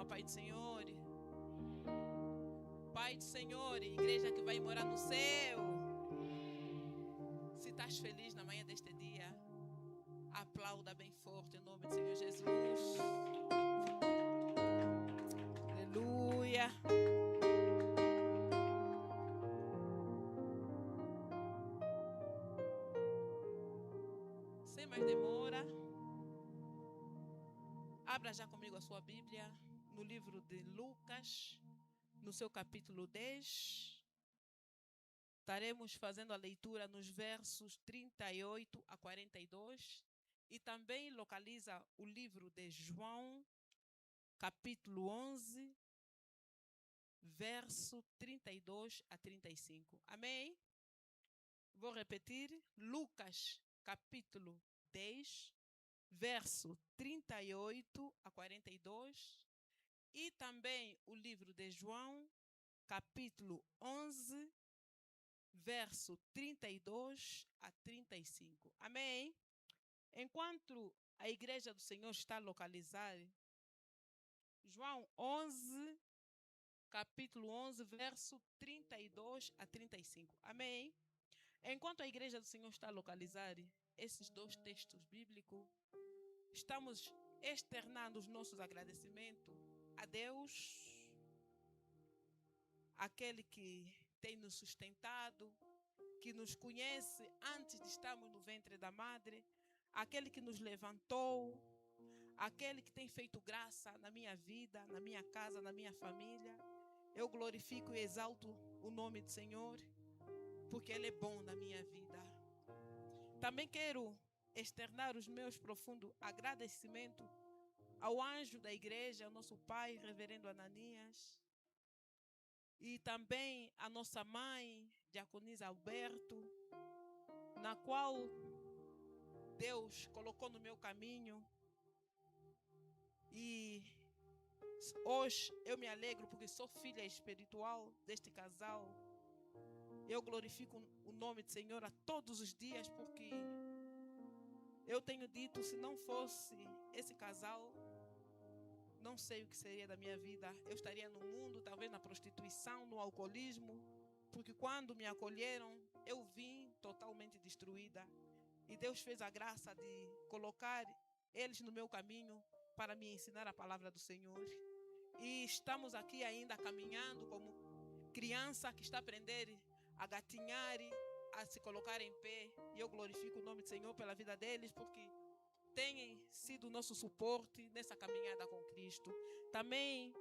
a Pai do Senhor. Pai do Senhor, igreja que vai morar no céu. Se estás feliz na manhã deste dia, aplauda bem forte em nome do Senhor Jesus. Aleluia. Sem mais demora, abra já comigo a sua Bíblia no livro de Lucas, no seu capítulo 10. Estaremos fazendo a leitura nos versos 38 a 42 e também localiza o livro de João, capítulo 11, verso 32 a 35. Amém? Vou repetir, Lucas, capítulo 10, verso 38 a 42 e também o livro de João, capítulo 11, verso 32 a 35. Amém? Enquanto a igreja do Senhor está localizada, João 11, capítulo 11, verso 32 a 35. Amém? Enquanto a igreja do Senhor está localizada, esses dois textos bíblicos, estamos externando os nossos agradecimentos a Deus, aquele que tem nos sustentado, que nos conhece antes de estarmos no ventre da madre, aquele que nos levantou, aquele que tem feito graça na minha vida, na minha casa, na minha família. Eu glorifico e exalto o nome do Senhor, porque Ele é bom na minha vida. Também quero externar os meus profundos agradecimentos ao anjo da igreja, ao nosso pai, reverendo Ananias, e também a nossa mãe, Diaconisa Alberto, na qual Deus colocou no meu caminho. E hoje eu me alegro porque sou filha espiritual deste casal. Eu glorifico o nome do Senhor a todos os dias, porque eu tenho dito, se não fosse esse casal, não sei o que seria da minha vida. Eu estaria no mundo, talvez na prostituição, no alcoolismo, porque quando me acolheram, eu vim totalmente destruída. E Deus fez a graça de colocar eles no meu caminho para me ensinar a palavra do Senhor. E estamos aqui ainda caminhando como criança que está a aprender a gatinhar, a se colocar em pé. E eu glorifico o nome do Senhor pela vida deles, porque têm sido nosso suporte nessa caminhada com Cristo. Também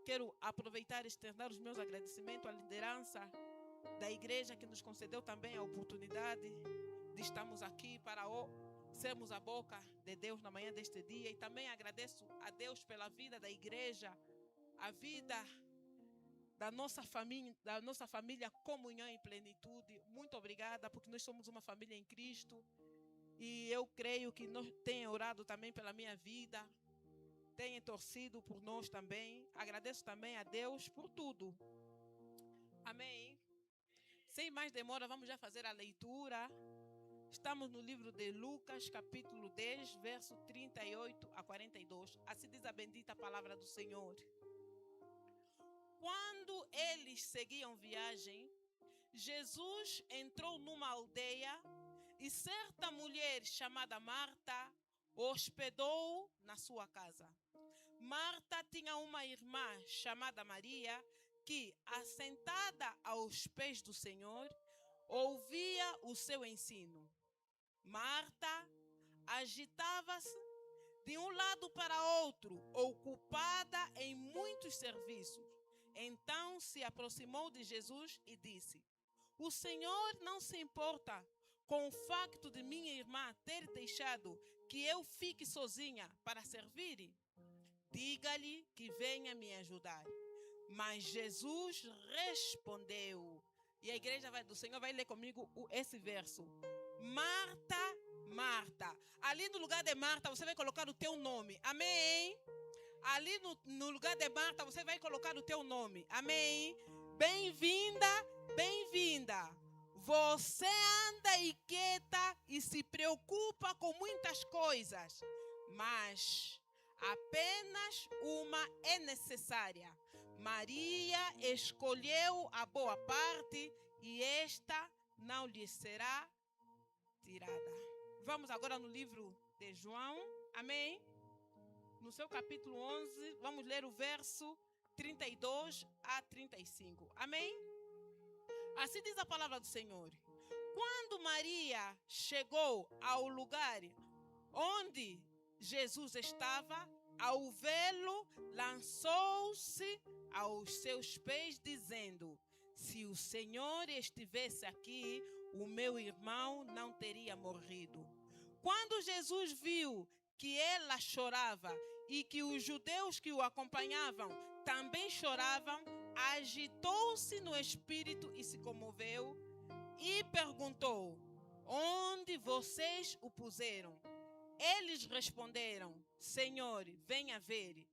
quero aproveitar e externar os meus agradecimentos à liderança da igreja que nos concedeu também a oportunidade de estarmos aqui para sermos a boca de Deus na manhã deste dia. E também agradeço a Deus pela vida da igreja, a vida da nossa família Comunhão em Plenitude. Muito obrigada, porque nós somos uma família em Cristo. E eu creio que tenham orado também pela minha vida, tenham torcido por nós também. Agradeço também a Deus por tudo. Amém? Sem mais demora, vamos já fazer a leitura. Estamos no livro de Lucas, capítulo 10, verso 38 a 42. Assim diz a bendita palavra do Senhor. Quando eles seguiam viagem, Jesus entrou numa aldeia e certa mulher chamada Marta o hospedou na sua casa. Marta tinha uma irmã chamada Maria que, assentada aos pés do Senhor, ouvia o seu ensino. Marta agitava-se de um lado para outro, ocupada em muitos serviços. Então se aproximou de Jesus e disse: "O Senhor não se importa com o facto de minha irmã ter deixado que eu fique sozinha para servir? Diga-lhe que venha me ajudar." Mas Jesus respondeu, e a igreja do Senhor vai ler comigo esse verso: "Marta, Marta." Ali no lugar de Marta você vai colocar o teu nome. Amém? Ali no lugar de Marta você vai colocar o teu nome. Amém? Bem-vinda, bem-vinda. Você anda inquieta e se preocupa com muitas coisas, mas Apenas uma é necessária. Maria escolheu a boa parte e esta não lhe será tirada. Vamos agora no livro de João, amém? No seu capítulo 11, vamos ler o verso 32 a 35, amém? Assim diz a palavra do Senhor. Quando Maria chegou ao lugar onde Jesus estava, ao vê-lo, lançou-se aos seus pés, dizendo: se o Senhor estivesse aqui, o meu irmão não teria morrido. Quando Jesus viu que ela chorava e que os judeus que o acompanhavam também choravam, agitou-se no espírito e se comoveu e perguntou: onde vocês o puseram? Eles responderam: Senhor, venha ver.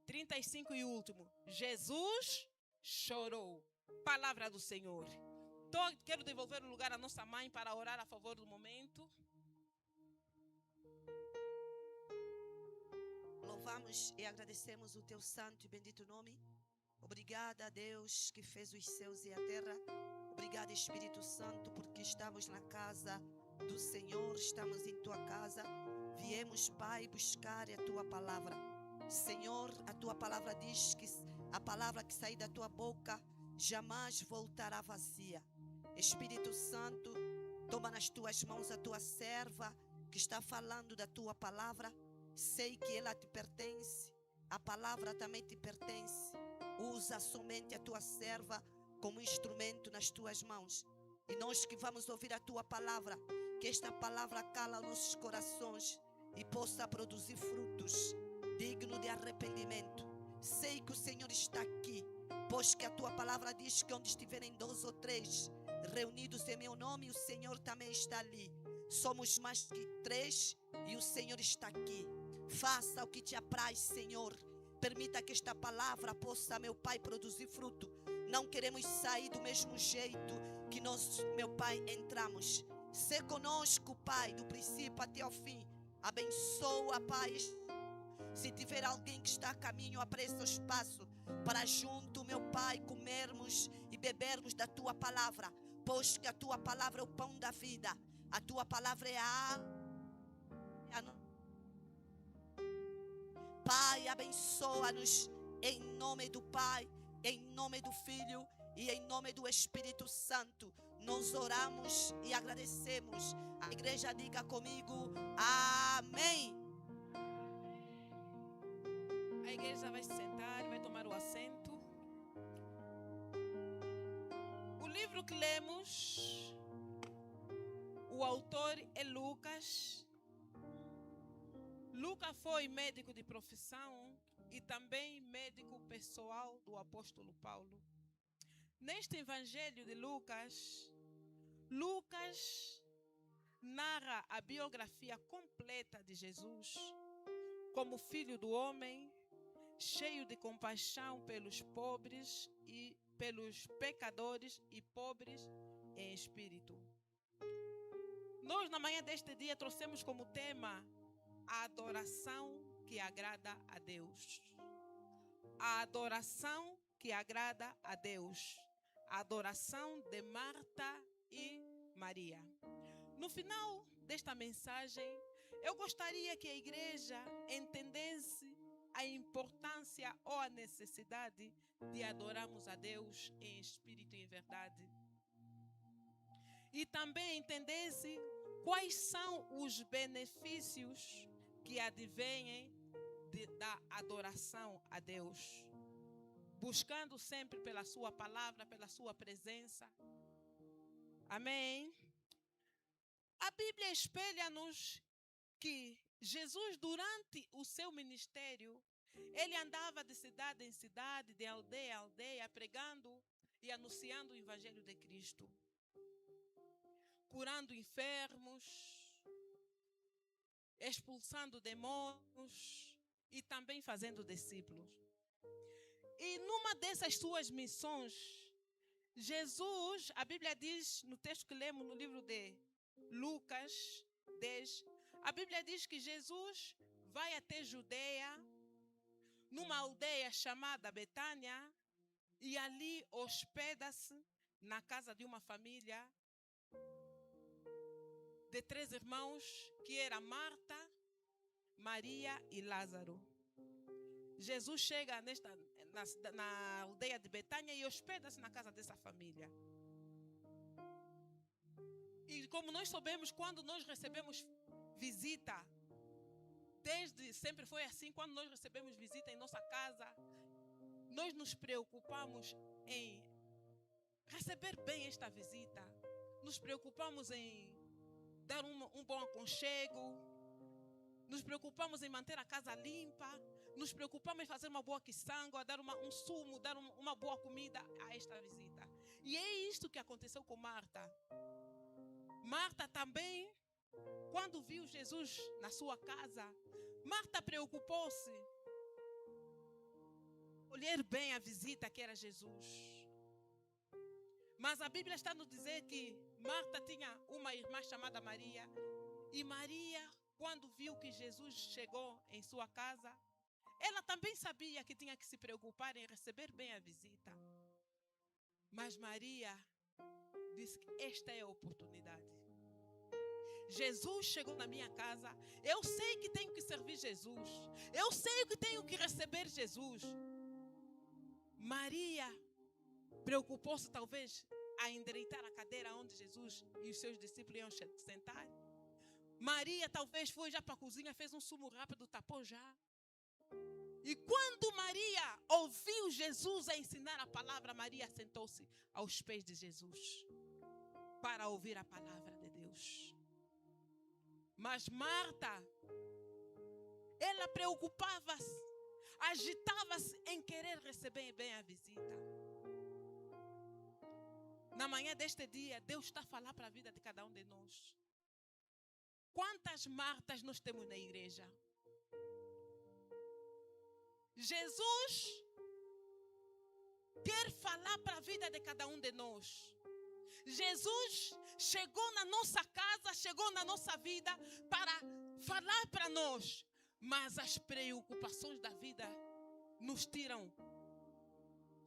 35 e último. Jesus chorou. Palavra do Senhor. Quero devolver o lugar à nossa mãe para orar a favor do momento. Louvamos e agradecemos o teu santo e bendito nome. Obrigada a Deus que fez os céus e a terra. Obrigada, Espírito Santo, porque estamos na casa do Senhor, estamos em tua casa. Viemos, Pai, buscar a tua palavra. Senhor, a tua palavra diz que a palavra que sair da tua boca jamais voltará vazia. Espírito Santo, toma nas tuas mãos a tua serva que está falando da tua palavra. Sei que ela te pertence, a palavra também te pertence. Usa somente a tua serva como instrumento nas tuas mãos. E nós que vamos ouvir a tua palavra, que esta palavra cala nossos corações e possa produzir frutos dignos de arrependimento. Sei que o Senhor está aqui, pois que a tua palavra diz que onde estiverem 2 ou 3 reunidos em meu nome, o Senhor também está ali. Somos mais que 3 e o Senhor está aqui. Faça o que te apraz, Senhor. Permita que esta palavra possa, meu Pai, produzir fruto. Não queremos sair do mesmo jeito que nós, meu Pai, entramos. Sê conosco, Pai, do princípio até ao fim. Abençoa, Pai. Se tiver alguém que está a caminho, apressa o espaço para junto, meu Pai, comermos e bebermos da tua palavra, pois que a tua palavra é o pão da vida. A tua palavra é a Pai, abençoa-nos em nome do Pai, em nome do Filho e em nome do Espírito Santo. Nós oramos e agradecemos. A igreja diga comigo, amém. A igreja vai se sentar, vai tomar o assento. O livro que lemos, o autor é Lucas. Lucas foi médico de profissão e também médico pessoal do apóstolo Paulo. Neste evangelho de Lucas, Lucas narra a biografia completa de Jesus como filho do homem, cheio de compaixão pelos pobres e pelos pecadores e pobres em espírito. Nós, na manhã deste dia, trouxemos como tema a adoração que agrada a Deus. A adoração que agrada a Deus. A adoração de Marta e Maria. No final desta mensagem, eu gostaria que a igreja entendesse a importância ou a necessidade de adorarmos a Deus em espírito e em verdade. E também entendesse quais são os benefícios que advêm da adoração a Deus. Buscando sempre pela sua palavra, pela sua presença. Amém? A Bíblia espelha-nos que Jesus, durante o seu ministério, ele andava de cidade em cidade, de aldeia em aldeia, pregando e anunciando o Evangelho de Cristo. Curando enfermos, expulsando demônios e também fazendo discípulos. E numa dessas suas missões, Jesus, a Bíblia diz, no texto que lemos no livro de Lucas 10, a Bíblia diz que Jesus vai até Judeia, uma aldeia chamada Betânia e ali hospeda-se na casa de uma família de 3 irmãos, que era Marta, Maria e Lázaro. Jesus chega na aldeia de Betânia e hospeda-se na casa dessa família. E como nós sabemos, quando nós recebemos visita, desde sempre foi assim, quando nós recebemos visita em nossa casa, nós nos preocupamos em receber bem esta visita. Nos preocupamos em dar um bom aconchego. Nos preocupamos em manter a casa limpa. Nos preocupamos em fazer uma boa quiçanga, dar um sumo, dar uma boa comida a esta visita. E é isto que aconteceu com Marta. Marta também, quando viu Jesus na sua casa, Marta preocupou-se olhar bem a visita que era Jesus. Mas a Bíblia está nos dizer que Marta tinha uma irmã chamada Maria. E Maria, quando viu que Jesus chegou em sua casa, ela também sabia que tinha que se preocupar em receber bem a visita. Mas Maria disse que esta é a oportunidade. Jesus chegou na minha casa. Eu sei que tenho que servir Jesus. Eu sei que tenho que receber Jesus. Maria preocupou-se talvez a endireitar a cadeira onde Jesus e os seus discípulos iam sentar. Maria talvez foi já para a cozinha, fez um sumo rápido, tapou já. E quando Maria ouviu Jesus a ensinar a palavra, Maria sentou-se aos pés de Jesus para ouvir a palavra de Deus. Mas Marta, ela preocupava-se, agitava-se em querer receber bem a visita. Na manhã deste dia, Deus está a falar para a vida de cada um de nós. Quantas Martas nós temos na igreja? Jesus quer falar para a vida de cada um de nós. Jesus chegou na nossa casa, chegou na nossa vida para falar para nós. Mas as preocupações da vida nos tiram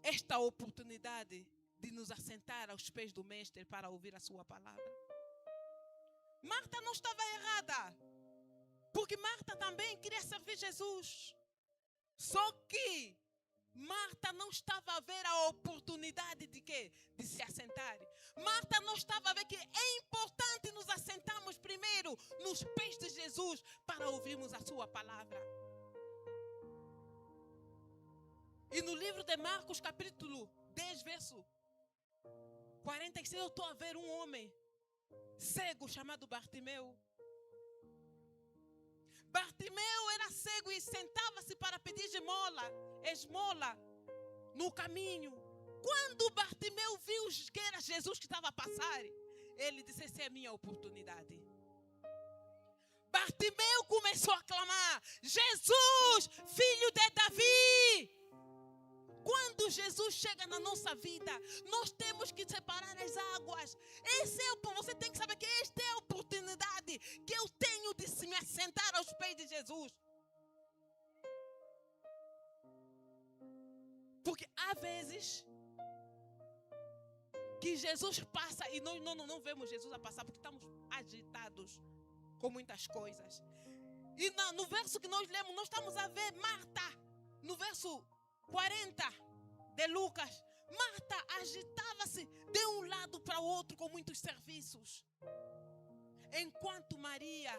esta oportunidade de nos assentar aos pés do Mestre para ouvir a sua palavra. Marta não estava errada, porque Marta também queria servir Jesus. Só que Marta não estava a ver a oportunidade de quê? De se assentar. Marta não estava a ver que é importante nos assentarmos primeiro nos pés de Jesus para ouvirmos a sua palavra. E no livro de Marcos, capítulo 10, verso 46, eu estou a ver um homem cego chamado Bartimeu. Bartimeu era cego e sentava-se para pedir esmola no caminho. Quando Bartimeu viu que era Jesus que estava a passar, ele disse: essa é a minha oportunidade. Bartimeu começou a clamar: Jesus, filho de Davi. Quando Jesus chega na nossa vida, nós temos que separar as águas. Você tem que saber que esta é a oportunidade que eu tenho de me assentar aos pés de Jesus. Porque há vezes que Jesus passa e nós não vemos Jesus a passar porque estamos agitados com muitas coisas. E no verso que nós lemos, nós estamos a ver Marta, no verso 40 de Lucas. Marta agitava-se de um lado para o outro com muitos serviços, enquanto Maria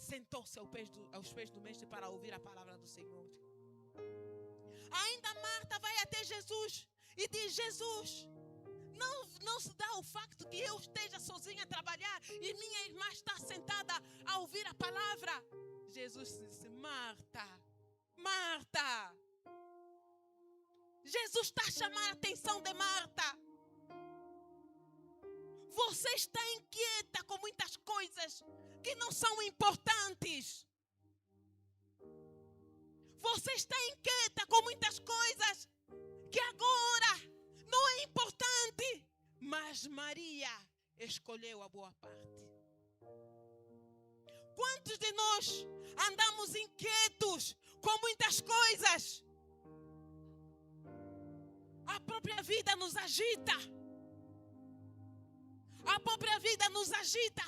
sentou-se aos pés do Mestre para ouvir a palavra do Senhor. Ainda Marta vai até Jesus e diz: Jesus, não se dá o facto que eu esteja sozinha a trabalhar e minha irmã está sentada a ouvir a palavra. Jesus disse: Marta, Marta. Jesus está a chamar a atenção de Marta. Você está inquieta com muitas coisas que não são importantes. Você está inquieta com muitas coisas que agora não é importante. Mas Maria escolheu a boa parte. Quantos de nós andamos inquietos com muitas coisas A própria vida nos agita. A própria vida nos agita.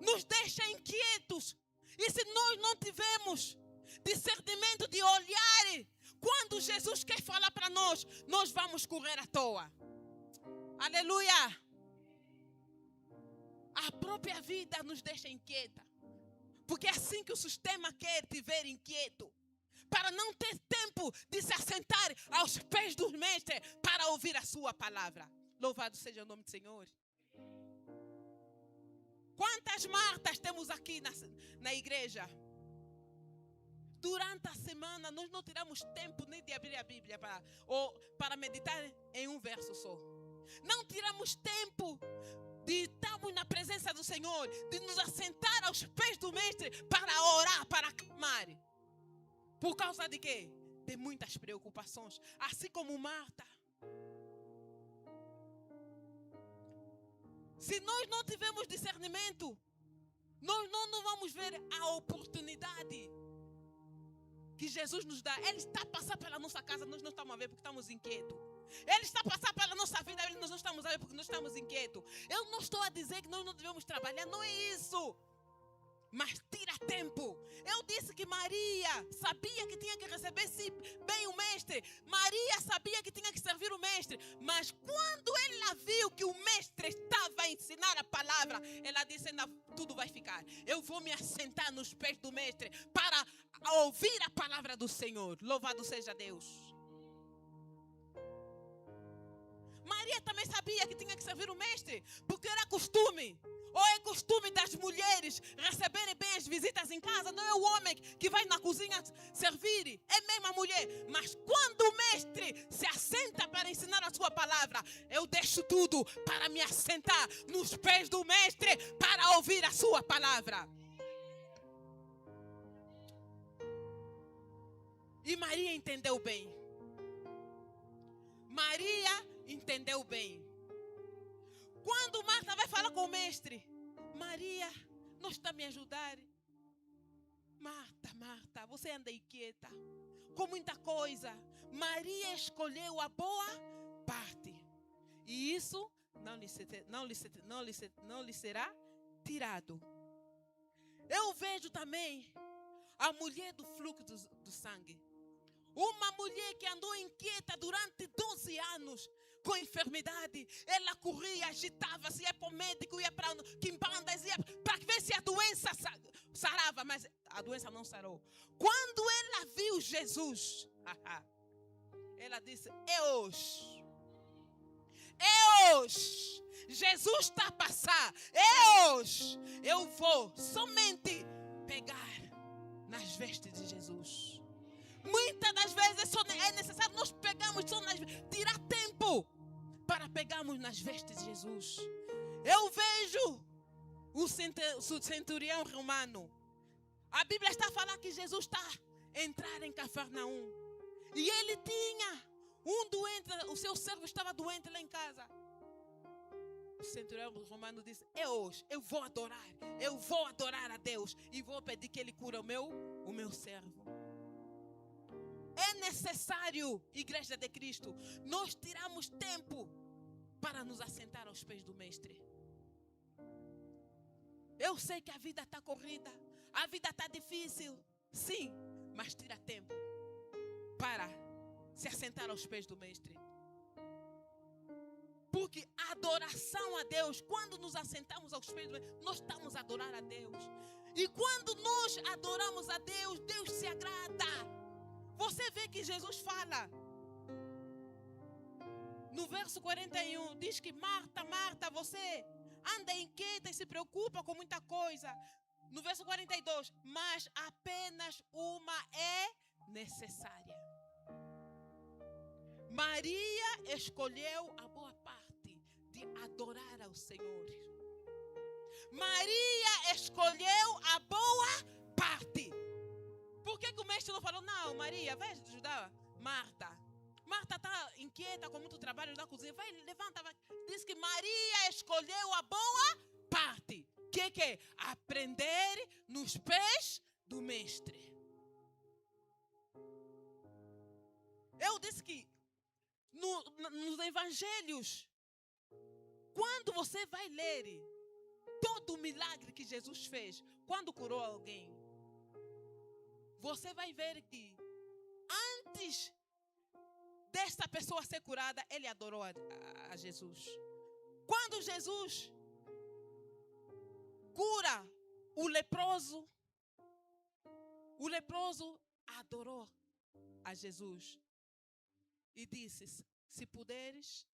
Nos deixa inquietos. E se nós não tivermos discernimento de olhar, quando Jesus quer falar para nós, nós vamos correr à toa. Aleluia! A própria vida nos deixa inquieta. Porque é assim que o sistema quer te ver inquieto. Para não ter tempo de se assentar aos pés do mestre para ouvir a sua palavra. Louvado seja o nome do Senhor. Quantas Martas temos aqui na igreja? Durante a semana nós não tiramos tempo nem de abrir a Bíblia para meditar em um verso só. Não tiramos tempo de estarmos na presença do Senhor, de nos assentar aos pés do mestre para orar, para clamar. Por causa de quê? De muitas preocupações. Assim como Marta. Se nós não tivermos discernimento, nós não vamos ver a oportunidade que Jesus nos dá. Ele está a passar pela nossa casa, nós não estamos a ver porque estamos inquietos. Ele está a passar pela nossa vida, nós não estamos a ver porque nós estamos inquietos. Eu não estou a dizer que nós não devemos trabalhar, não é isso. Mas tira tempo. Eu disse que Maria sabia que tinha que receber bem o mestre. Maria sabia que tinha que servir o mestre. Mas quando ela viu que o mestre estava a ensinar a palavra, ela disse, ainda tudo vai ficar. Eu vou me assentar nos pés do mestre para ouvir a palavra do Senhor. Louvado seja Deus. Maria também sabia que tinha que servir o mestre, porque era costume. Ou é costume das mulheres receberem bem as visitas em casa. Não é o homem que vai na cozinha servir. É mesmo a mulher. Mas quando o mestre se assenta para ensinar a sua palavra, eu deixo tudo para me assentar nos pés do mestre para ouvir a sua palavra. E Maria entendeu bem. Maria entendeu bem. Quando Marta vai falar com o mestre, Maria, não está a me ajudar. Marta, você anda inquieta com muita coisa. Maria escolheu a boa parte. E isso não lhe será tirado. Eu vejo também a mulher do fluxo do sangue. Uma mulher que andou inquieta durante 12 anos com enfermidade. Ela corria, agitava-se, ia para o médico, ia para quimbandas, ia para ver se a doença sarava. Mas a doença não sarou. Quando ela viu Jesus, ela disse, é hoje. É hoje. Jesus está a passar. É hoje. Eu vou somente pegar nas vestes de Jesus. Muitas das vezes é necessário nós pegarmos só tirar tempo para pegarmos nas vestes de Jesus. Eu vejo o centurião romano. A Bíblia está a falar que Jesus está a entrar em Cafarnaum. E ele tinha um doente, o seu servo estava doente lá em casa. O centurião romano disse, é hoje, eu vou adorar a Deus e vou pedir que ele cure o meu servo. É necessário, Igreja de Cristo, nós tiramos tempo para nos assentar aos pés do mestre. Eu sei que a vida está corrida, a vida está difícil, sim, mas tira tempo para se assentar aos pés do mestre. Porque a adoração a Deus, quando nos assentamos aos pés do mestre, nós estamos a adorar a Deus. E quando nós adoramos a Deus, Deus se agrada. Você vê que Jesus fala no verso 41, diz que Marta, Marta, você anda inquieta e se preocupa com muita coisa. No verso 42, mas apenas uma é necessária. Maria escolheu a boa parte de adorar ao Senhor. Maria escolheu a boa parte. Por que o mestre não falou, não, Maria, vai ajudar Marta. Marta está inquieta com muito trabalho na cozinha. Vai, levanta, vai. Diz que Maria escolheu a boa parte. Que é? Aprender nos pés do mestre. Eu disse que nos evangelhos, quando você vai ler todo o milagre que Jesus fez, quando curou alguém, você vai ver que antes desta pessoa ser curada, ele adorou a Jesus. Quando Jesus cura o leproso adorou a Jesus e disse: se puderes,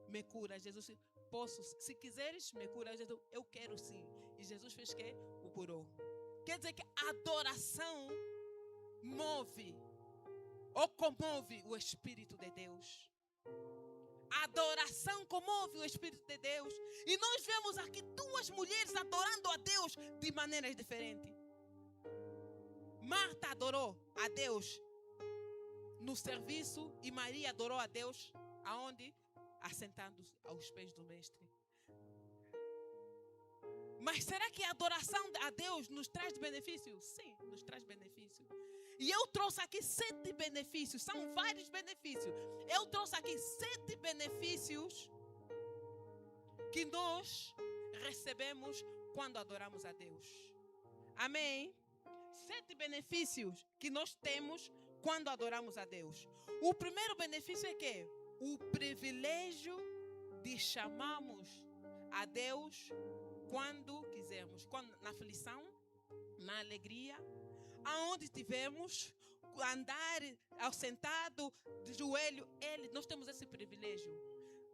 me cura. Jesus disse: posso, se quiseres, me cura. Jesus, eu quero sim. E Jesus fez que o curou. Quer dizer que a adoração move ou comove o Espírito de Deus. A adoração comove o Espírito de Deus. E nós vemos aqui duas mulheres adorando a Deus de maneiras diferentes. Marta adorou a Deus no serviço e Maria adorou a Deus aonde? Assentando-se aos pés do Mestre. Mas será que a adoração a Deus nos traz benefícios? Sim, nos traz benefícios. E eu trouxe aqui 7 benefícios. São vários benefícios. Eu trouxe aqui 7 benefícios que nós recebemos quando adoramos a Deus. Amém? 7 benefícios que nós temos quando adoramos a Deus. O primeiro benefício é que o privilégio de chamarmos a Deus quando quisermos, na aflição, na alegria, aonde estivermos, andar ao sentado, de joelho, nós temos esse privilégio.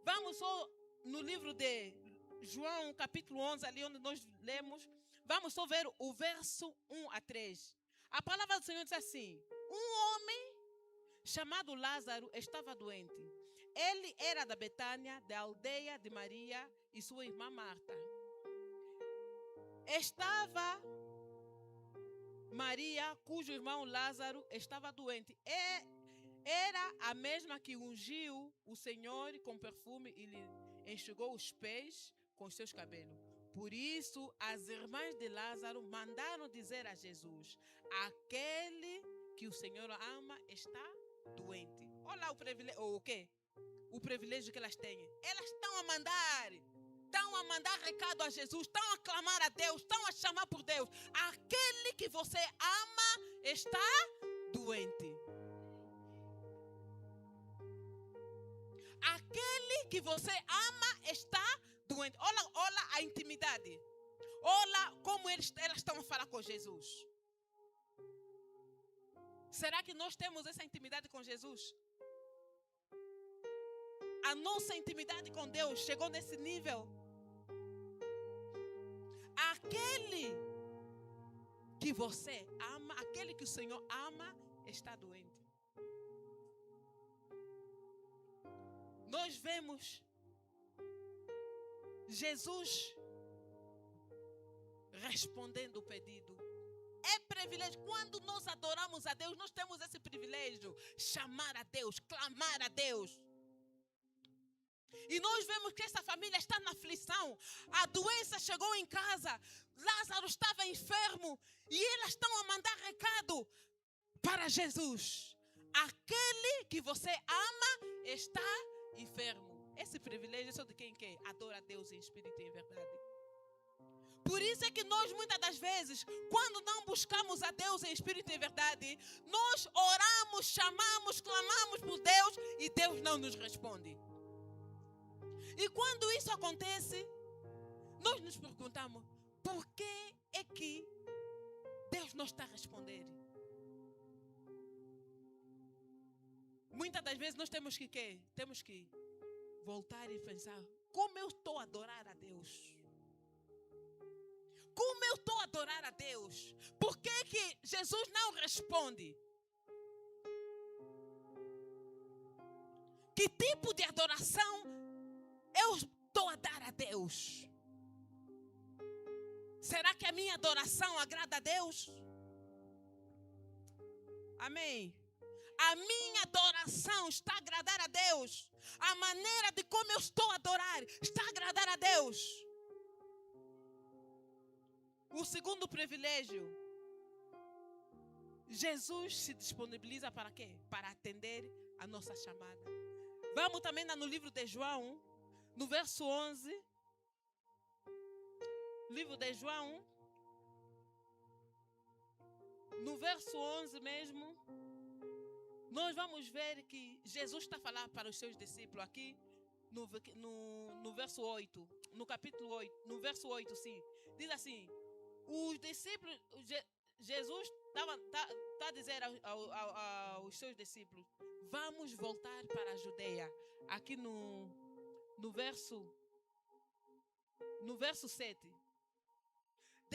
Vamos só no livro de João, capítulo 11, ali onde nós lemos, vamos só ver o verso 1 a 3. A palavra do Senhor diz assim: um homem chamado Lázaro estava doente. Ele era da Betânia, da aldeia de Maria e sua irmã Marta. Estava Maria, cujo irmão Lázaro estava doente. Era a mesma que ungiu o Senhor com perfume e lhe enxugou os pés com os seus cabelos. Por isso, as irmãs de Lázaro mandaram dizer a Jesus: aquele que o Senhor ama está doente. Olha o privilégio, ou o quê? O privilégio que elas têm. Elas estão a mandar recado a Jesus, estão a clamar a Deus, estão a chamar por Deus. Aquele que você ama está doente. Aquele que você ama está doente. Olha a intimidade. Olha como elas estão a falar com Jesus. Será que nós temos essa intimidade com Jesus? A nossa intimidade com Deus chegou nesse nível. Aquele que você ama, aquele que o Senhor ama, está doente. Nós vemos Jesus respondendo o pedido. É privilégio. Quando nós adoramos a Deus, nós temos esse privilégio. Chamar a Deus, clamar a Deus. E nós vemos que essa família está na aflição. A doença chegou em casa. Lázaro estava enfermo. E elas estão a mandar recado para Jesus. Aquele que você ama está enfermo. Esse privilégio é só de quem quer. Adora a Deus em espírito e em verdade. Por isso é que nós, muitas das vezes, quando não buscamos a Deus em espírito e em verdade, nós oramos, chamamos, clamamos por Deus e Deus não nos responde. E quando isso acontece, nós nos perguntamos: por que é que Deus não está a responder? Muitas das vezes nós temos que quê? Temos que voltar e pensar: como eu estou a adorar a Deus? Como eu estou a adorar a Deus? Por que que Jesus não responde? Que tipo de adoração eu estou a dar a Deus? Será que a minha adoração agrada a Deus? Amém. A minha adoração está a agradar a Deus. A maneira de como eu estou a adorar está a agradar a Deus. O segundo privilégio, Jesus se disponibiliza para quê? Para atender a nossa chamada. Vamos também no livro de João, no verso 11. Livro de João, no verso 11 mesmo, nós vamos ver que Jesus está a falar para os seus discípulos aqui, no verso 8, no capítulo 8, no verso 8, sim. Diz assim, os discípulos, Jesus está a dizer aos seus discípulos, vamos voltar para a Judeia. Aqui no verso 7.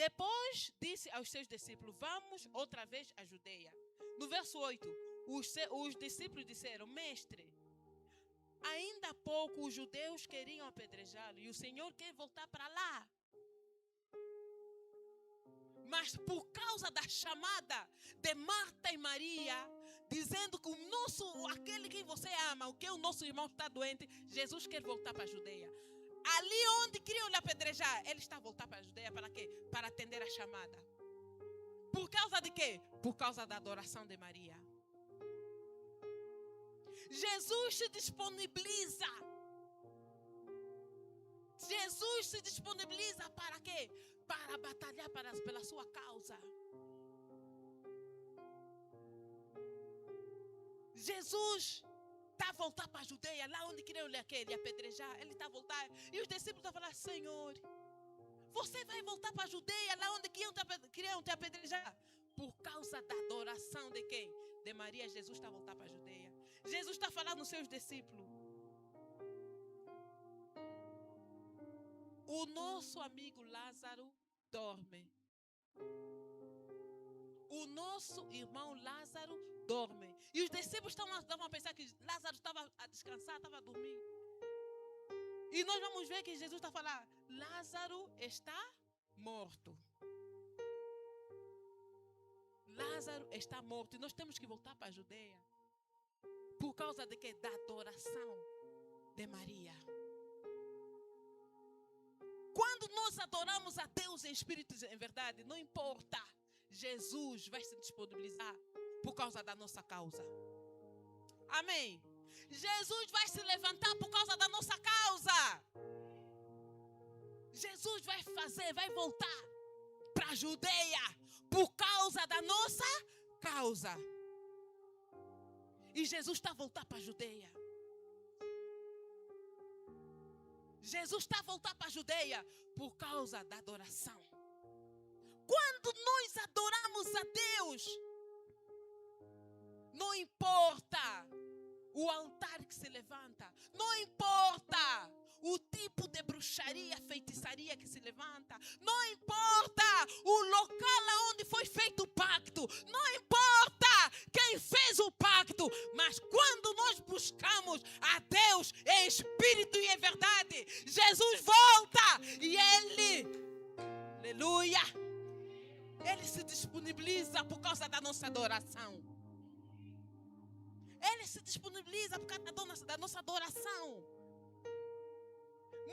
Depois disse aos seus discípulos, vamos outra vez à Judeia. No verso 8, os discípulos disseram, mestre, ainda há pouco os judeus queriam apedrejá-lo e o Senhor quer voltar para lá. Mas por causa da chamada de Marta e Maria, dizendo que aquele que você ama, o que o nosso irmão está doente, Jesus quer voltar para a Judeia. Ali onde queriam lhe apedrejar, ele está a voltar para a Judeia para quê? Para atender a chamada. Por causa de quê? Por causa da adoração de Maria. Jesus se disponibiliza. Jesus se disponibiliza para quê? Para batalhar pela sua causa. Jesus está a voltar para a Judeia, lá onde queriam lhe apedrejar. Ele está a voltar. E os discípulos estão a falar, Senhor, você vai voltar para a Judeia, lá onde queriam te apedrejar. Por causa da adoração de quem? De Maria, Jesus está a voltar para a Judeia. Jesus está a falar nos seus discípulos. O nosso amigo Lázaro dorme. O nosso irmão Lázaro dorme. E os discípulos estavam a pensar que Lázaro estava a descansar, estava a dormir. E nós vamos ver que Jesus está a falar, Lázaro está morto. Lázaro está morto. E nós temos que voltar para a Judeia. Por causa de quê? Da adoração de Maria. Quando nós adoramos a Deus em espírito e em verdade, não importa. Jesus vai se disponibilizar por causa da nossa causa. Amém. Jesus vai se levantar por causa da nossa causa. Jesus vai voltar para a Judeia por causa da nossa causa. E Jesus está a voltar para a Judeia. Jesus está a voltar para a Judeia por causa da adoração. Quando nós adoramos a Deus, não importa o altar que se levanta, não importa o tipo de bruxaria, feitiçaria que se levanta, não importa o local onde foi feito o pacto, não importa quem fez o pacto, mas quando nós buscamos a Deus em espírito e em verdade, Jesus volta e Ele, aleluia, Ele se disponibiliza por causa da nossa adoração. Ele se disponibiliza por causa da nossa adoração.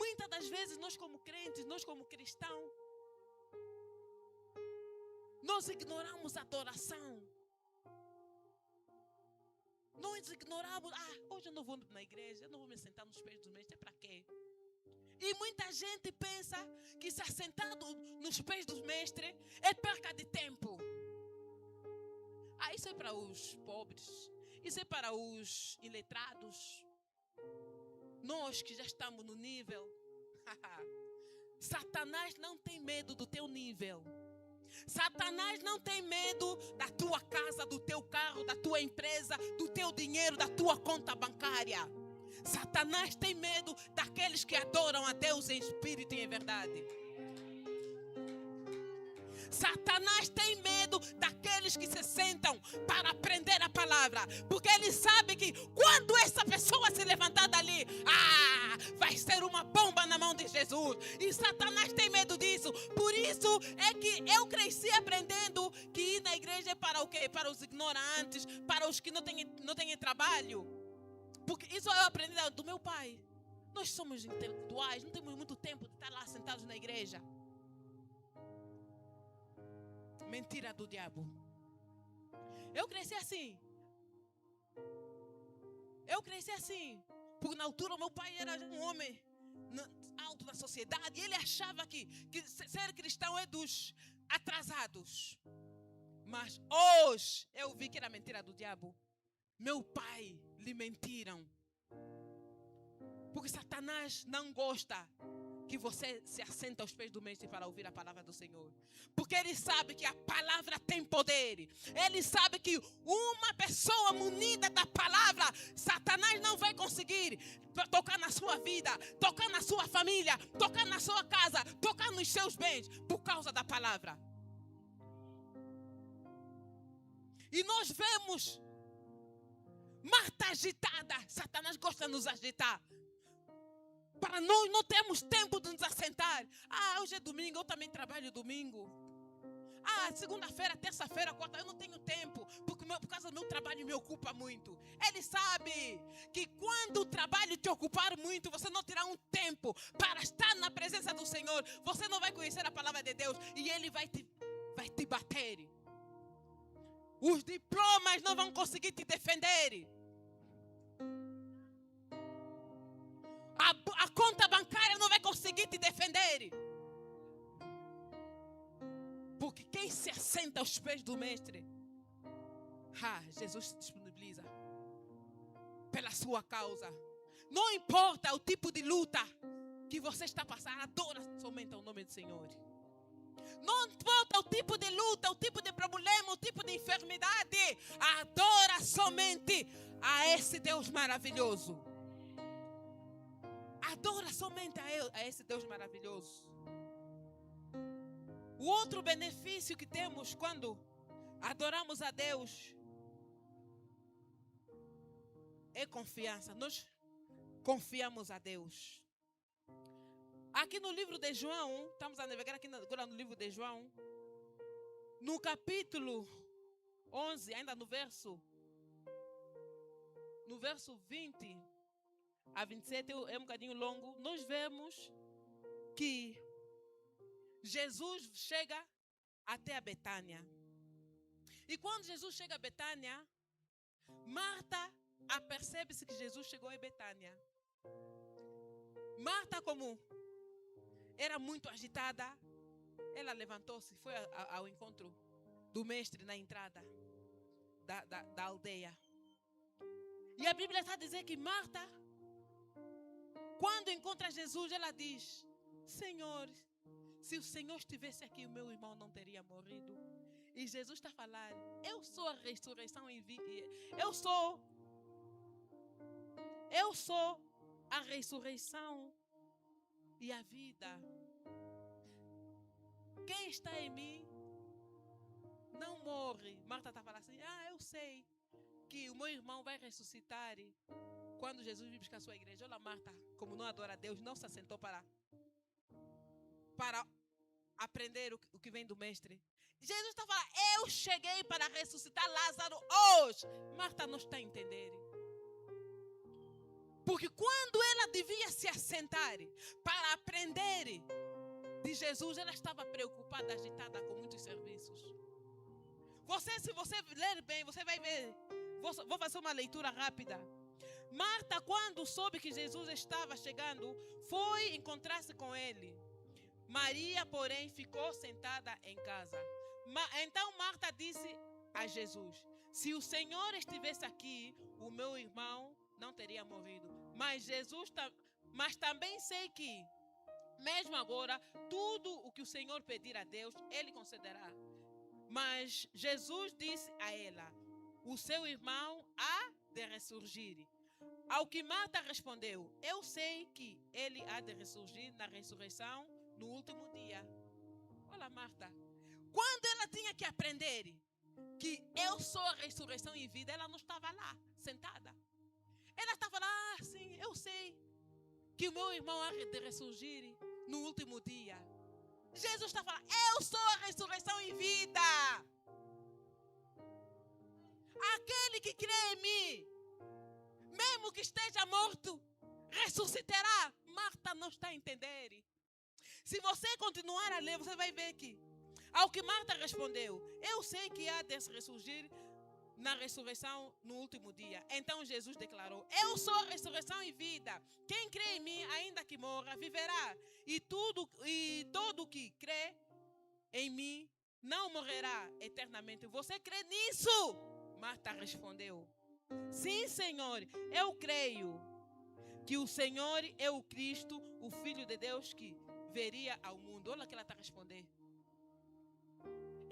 Muitas das vezes nós como crentes, nós como cristãos, nós ignoramos a adoração. Nós ignoramos, hoje eu não vou na igreja, eu não vou me sentar nos pés dos mestres, é para quê? E muita gente pensa que se assentar nos pés dos mestres é perca de tempo. Isso é para os pobres, isso é para os iletrados. Nós que já estamos no nível, Satanás não tem medo do teu nível. Satanás não tem medo da tua casa, do teu carro, da tua empresa, do teu dinheiro, da tua conta bancária. Satanás tem medo daqueles que adoram a Deus em espírito e em verdade. Satanás tem medo daqueles que se sentam para aprender a palavra, porque ele sabe que quando essa pessoa se levantar dali, vai ser uma bomba na mão de Jesus. E Satanás tem medo disso. Por isso é que eu cresci aprendendo que ir na igreja é para o quê? Para os ignorantes, para os que não têm trabalho. Porque isso eu aprendi do meu pai. Nós somos intelectuais, não temos muito tempo de estar lá sentados na igreja. Mentira do diabo. Eu cresci assim. Porque na altura o meu pai era um homem alto da sociedade. E ele achava que ser cristão é dos atrasados. Mas hoje eu vi que era mentira do diabo. Meu pai lhe mentiram. Porque Satanás não gosta que você se assenta aos pés do mestre para ouvir a palavra do Senhor. Porque ele sabe que a palavra tem poder. Ele sabe que uma pessoa munida da palavra, Satanás não vai conseguir tocar na sua vida, tocar na sua família, tocar na sua casa, tocar nos seus bens, por causa da palavra. E nós vemos Marta agitada. Satanás gosta de nos agitar. Para nós não temos tempo de nos assentar. Hoje é domingo, eu também trabalho domingo. Segunda-feira, terça-feira, quarta, eu não tenho tempo. Porque por causa do meu trabalho me ocupa muito. Ele sabe que quando o trabalho te ocupar muito, você não terá um tempo para estar na presença do Senhor. Você não vai conhecer a palavra de Deus e Ele vai te bater. Os diplomas não vão conseguir te defender. A conta bancária não vai conseguir te defender. Porque quem se assenta aos pés do mestre, Jesus se disponibiliza pela sua causa. Não importa o tipo de luta que você está passando, adora somente o nome do Senhor. Não importa o tipo de luta, o tipo de problema, o tipo de enfermidade, adora somente a esse Deus maravilhoso. Adora somente a esse Deus maravilhoso. O outro benefício que temos quando adoramos a Deus é confiança. Nós confiamos a Deus. Aqui no livro de João, estamos a navegar aqui agora no livro de João, no capítulo 11, ainda no verso 20 a 27, é um bocadinho longo, nós vemos que Jesus chega até a Betânia. E quando Jesus chega a Betânia, Marta apercebe-se que Jesus chegou a Betânia. Marta, como era muito agitada, ela levantou-se e foi ao encontro do mestre na entrada da aldeia. E a Bíblia está a dizer que Marta, quando encontra Jesus, ela diz: Senhor, se o Senhor estivesse aqui, o meu irmão não teria morrido. E Jesus está a falar: eu sou a ressurreição e vida. Eu sou a ressurreição e a vida. Quem está em mim não morre. Marta está falando assim: eu sei que o meu irmão vai ressuscitar quando Jesus vir buscar a sua igreja. Olha, Marta, como não adora a Deus, não se assentou para aprender o que vem do mestre. Jesus está falando: eu cheguei para ressuscitar Lázaro hoje. Marta não está a entender. Porque quando ela devia se assentar para aprender de Jesus, ela estava preocupada, agitada com muitos serviços. Se você ler bem, você vai ver. Vou fazer uma leitura rápida. Marta, quando soube que Jesus estava chegando, foi encontrar-se com ele. Maria, porém, ficou sentada em casa. Então Marta disse a Jesus: se o Senhor estivesse aqui, o meu irmão não teria morrido. Mas também sei que, mesmo agora, tudo o que o Senhor pedir a Deus, Ele concederá. Mas Jesus disse a ela: o seu irmão há de ressurgir. Ao que Marta respondeu: eu sei que ele há de ressurgir na ressurreição no último dia. Olha, Marta, quando ela tinha que aprender que eu sou a ressurreição e vida, ela não estava lá, sentada. Ela estava lá: sim, eu sei que o meu irmão há de ressurgir no último dia. Jesus está falando: eu sou a ressurreição e vida. Aquele que crê em mim, mesmo que esteja morto, ressuscitará. Marta não está a entender. Se você continuar a ler, você vai ver que, ao que Marta respondeu: eu sei que há de ressurgir na ressurreição no último dia. Então Jesus declarou: eu sou a ressurreição e vida. Quem crê em mim, ainda que morra, viverá. E todo que crê em mim não morrerá eternamente. Você crê nisso? Marta respondeu: sim, Senhor, eu creio que o Senhor é o Cristo, o Filho de Deus que veria ao mundo. Olha o que ela está respondendo.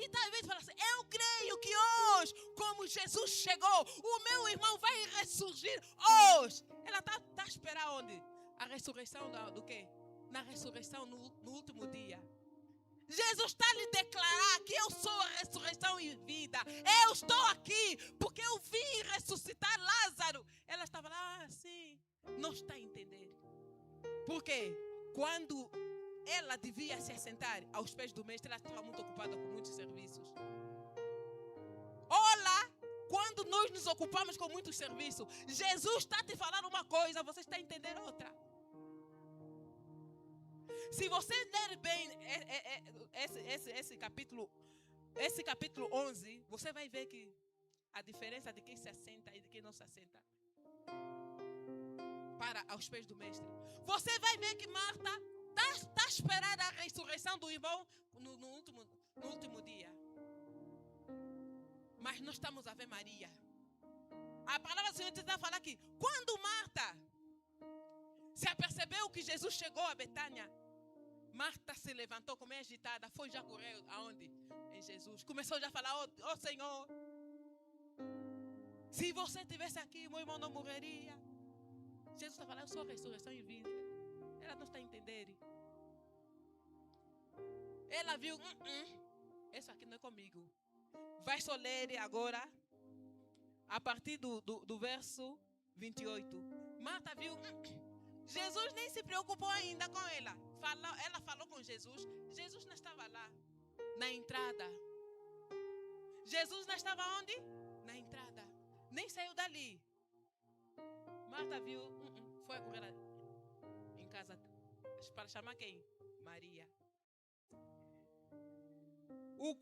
E talvez fala assim: eu creio que hoje, como Jesus chegou, o meu irmão vai ressurgir hoje. Ela está a esperar onde? A ressurreição do quê? Na ressurreição no último dia. Jesus está a lhe declarar que eu sou a ressurreição e vida. Eu estou aqui porque eu vim ressuscitar Lázaro. Ela estava lá assim, não está a entender. Por quê? Quando ela devia se assentar aos pés do mestre, ela estava muito ocupada com muitos serviços. Olá, quando nós nos ocupamos com muitos serviços, Jesus está a te falar uma coisa, você está a entender outra. Se você ler bem esse capítulo 11, você vai ver que a diferença de quem se assenta e de quem não se assenta para aos pés do mestre. Você vai ver que Marta está a esperar a ressurreição do irmão no último dia. Mas nós estamos a ver Maria. A palavra do Senhor está a falar que quando Marta se apercebeu que Jesus chegou a Betânia, Marta se levantou como é agitada, foi já correr aonde? Em Jesus. Começou já a falar: oh Senhor, se você estivesse aqui, meu irmão não morreria. Jesus está falando: eu sou a ressurreição e vida. Ela não está a entender. Ela viu: isso aqui não é comigo. Vai só ler agora, a partir do verso 28. Marta viu: Jesus nem se preocupou ainda com ela. Ela falou com Jesus. Jesus não estava lá, na entrada. Jesus não estava onde? Na entrada. Nem saiu dali. Marta viu, foi a correr em casa para chamar quem? Maria. O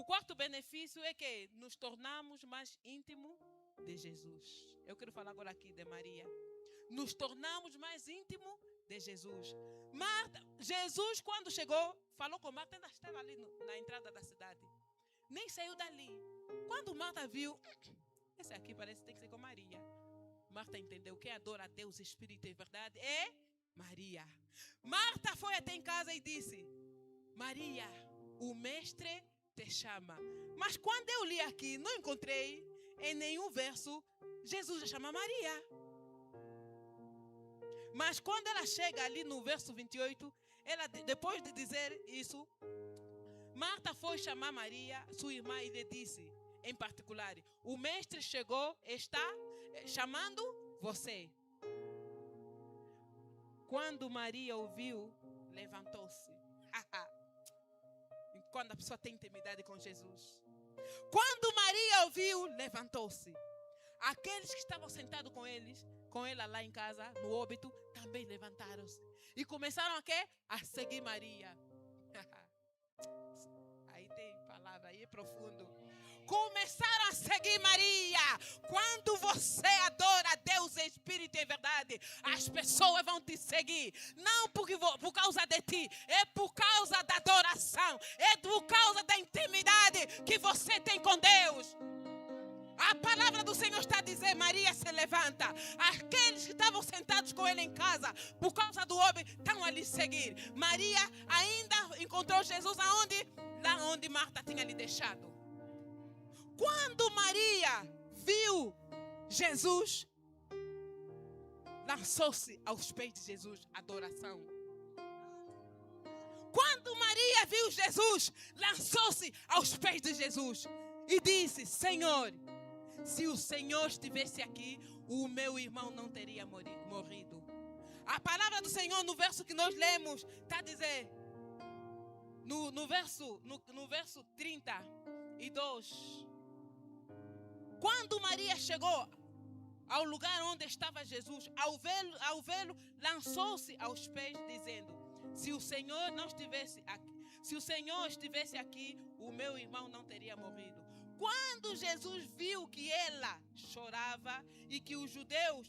quarto benefício é que nos tornamos mais íntimos de Jesus. Eu quero falar agora aqui de Maria. Nos tornamos mais íntimos de Jesus. Jesus, quando chegou, falou com Marta, ainda estava ali na entrada da cidade. Nem saiu dali. Quando Marta viu, esse aqui parece que tem que ser com Maria. Marta entendeu: quem adora a Deus, Espírito e verdade é Maria. Marta foi até em casa e disse: Maria, o mestre te chama. Mas quando eu li aqui, não encontrei em nenhum verso Jesus já chama Maria. Mas quando ela chega ali no verso 28, ela, depois de dizer isso, Marta foi chamar Maria, sua irmã, e lhe disse, em particular: o mestre chegou, está chamando você. Quando Maria ouviu, levantou-se. Quando a pessoa tem intimidade com Jesus. Quando Maria ouviu, levantou-se. Aqueles que estavam sentados com ela lá em casa, no óbito, também levantaram-se. E começaram a quê? A seguir Maria. Aí tem palavra, aí é profundo. Começaram a seguir Maria. Quando você adora a Deus em espírito e verdade, as pessoas vão te seguir. Não por causa de ti, é por causa da adoração. É por causa da intimidade que você tem com Deus. A palavra do Senhor está a dizer: Maria se levanta. Aqueles que estavam sentados com ele em casa, por causa do homem, estão a lhe seguir. Maria ainda encontrou Jesus aonde? Lá onde Marta tinha lhe deixado. Quando Maria viu Jesus, lançou-se aos pés de Jesus, adoração. Quando Maria viu Jesus, lançou-se aos pés de Jesus e disse: Senhor, se o Senhor estivesse aqui, o meu irmão não teria morrido. A palavra do Senhor no verso que nós lemos está a dizer, no verso 32, quando Maria chegou ao lugar onde estava Jesus, ao vê-lo, lançou-se aos pés, dizendo: se o Senhor não estivesse aqui, se o Senhor estivesse aqui, o meu irmão não teria morrido. Quando Jesus viu que ela chorava e que os judeus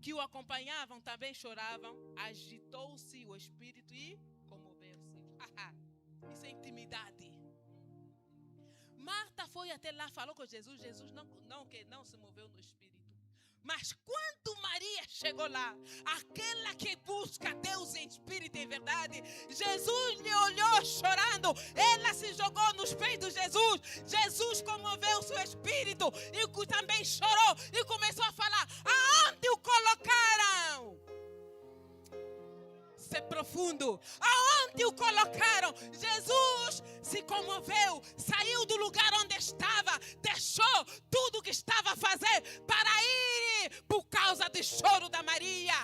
que o acompanhavam também choravam, agitou-se o espírito e comoveu-se. Isso é intimidade. Marta foi até lá, falou com Jesus. Jesus não se moveu no espírito. Mas quando Maria chegou lá, aquela que busca Deus em espírito e em verdade, Jesus lhe olhou chorando. Ela se jogou nos pés de Jesus. Jesus comoveu seu espírito e também chorou e começou a falar: aonde o colocaram? Isso é profundo. Aonde o colocaram? Jesus se comoveu, saiu do lugar onde estava, deixou tudo o que estava a fazer para ir por causa do choro da Maria.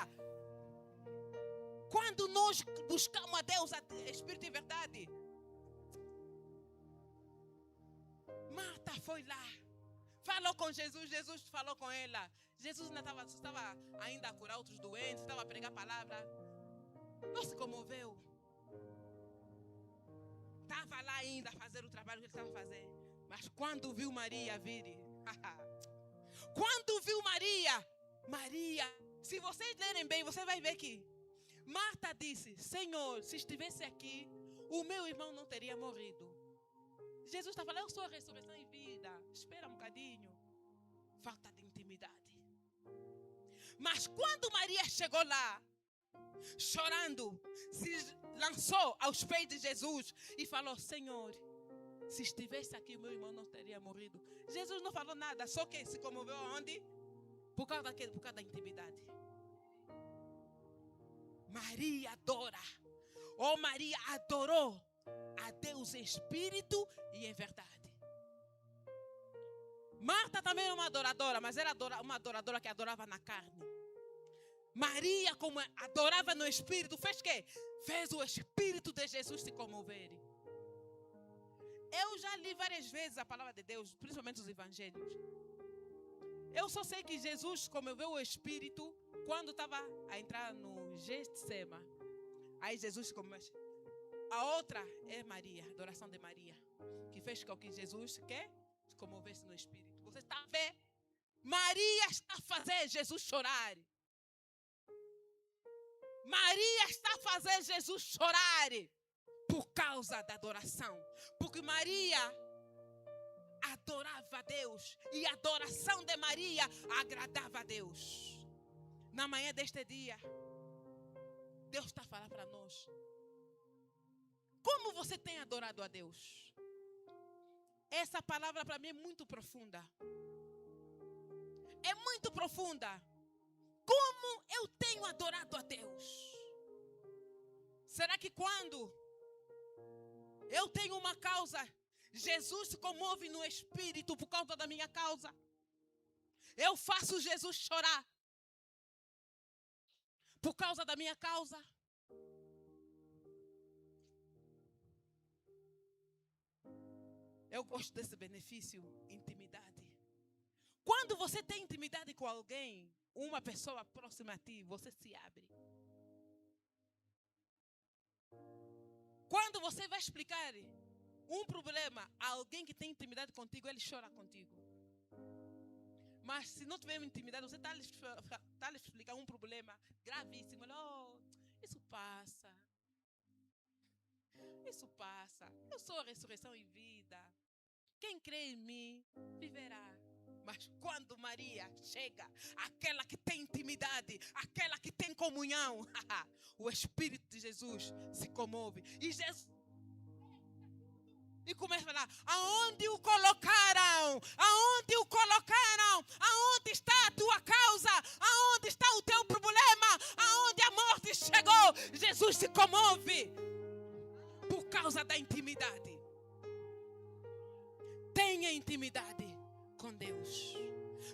Quando nós buscamos a Deus, a Espírito e verdade, Marta foi lá, falou com Jesus, Jesus falou com ela. Jesus não estava ainda a curar outros doentes, estava a pregar a palavra. Não se comoveu. Estava lá ainda a fazer o trabalho que ele estava a fazer. Mas quando viu Maria vir, quando viu Maria, se vocês lerem bem, você vai ver que Marta disse: Senhor, se estivesse aqui, o meu irmão não teria morrido. Jesus está falando: eu sou a ressurreição e vida. Espera um bocadinho. Falta de intimidade. Mas quando Maria chegou lá, chorando, se lançou aos pés de Jesus e falou: Senhor, se estivesse aqui, meu irmão não teria morrido. Jesus não falou nada, só que se comoveu aonde? Por causa da intimidade. Maria adora. Maria adorou a Deus em espírito e em verdade. Marta também é uma adoradora, mas era uma adoradora que adorava na carne. Maria, como adorava no espírito, fez o quê? Fez o espírito de Jesus se comover. Eu já li várias vezes a palavra de Deus, principalmente os evangelhos. Eu só sei que Jesus comoveu o espírito quando estava a entrar no Getsema. Aí Jesus se comoveu. A outra é Maria, a adoração de Maria, que fez com que Jesus se comovesse no espírito. Você está a ver? Maria está a fazer Jesus chorar. Maria está a fazer Jesus chorar por causa da adoração. Porque Maria adorava a Deus e a adoração de Maria agradava a Deus. Na manhã deste dia, Deus está a falar para nós: como você tem adorado a Deus? Essa palavra para mim é muito profunda. É muito profunda. Como eu tenho adorado a Deus? Será que quando eu tenho uma causa, Jesus se comove no espírito por causa da minha causa? Eu faço Jesus chorar por causa da minha causa? Eu gosto desse benefício, intimidade. Quando você tem intimidade com alguém, uma pessoa próxima a ti, você se abre. Quando você vai explicar um problema a alguém que tem intimidade contigo, ele chora contigo. Mas se não tiver intimidade, você está a lhe explicar um problema gravíssimo. Isso passa. Isso passa. Eu sou a ressurreição e vida. Quem crê em mim, viverá. Mas quando Maria chega, aquela que tem intimidade, aquela que tem comunhão, o Espírito de Jesus se comove. E Jesus começa a falar: aonde o colocaram? Aonde o colocaram? Aonde está a tua causa? Aonde está o teu problema? Aonde a morte chegou? Jesus se comove por causa da intimidade. Tenha intimidade com Deus.